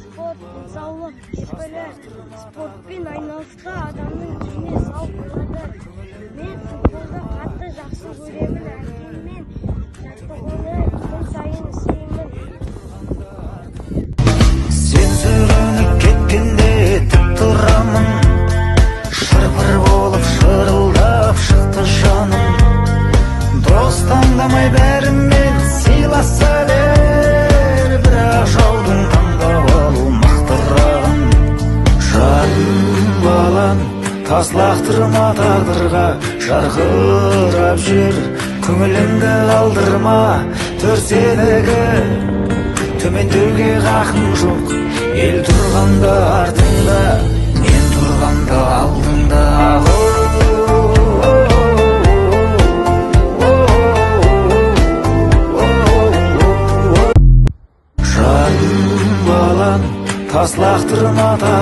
спорт, денсаулық, кешкілі спортпен айналысқа адамның дене сау болады. Мен футболды қатты жақсы көремін. Әкеммен жаттығуды күн сайын істеймін. Сен сүрініп кеткенде тік тұрамын, шыр-пыр болып шырылдап шықты жаным. Дос таңдамай бәрімен сыйласа бер, бірақ жаудың таңдап алу мықтырағын. Жаным балам, тас лақтырма тағдырға, жарқырап жүр, көңіліңді қалдырма. Төрседегі төмендеуге хақың жоқ, ел тұрғанда артыңда, мен тұрғанда алдыңда. Жаным балам, тас лақтырма тағдырға.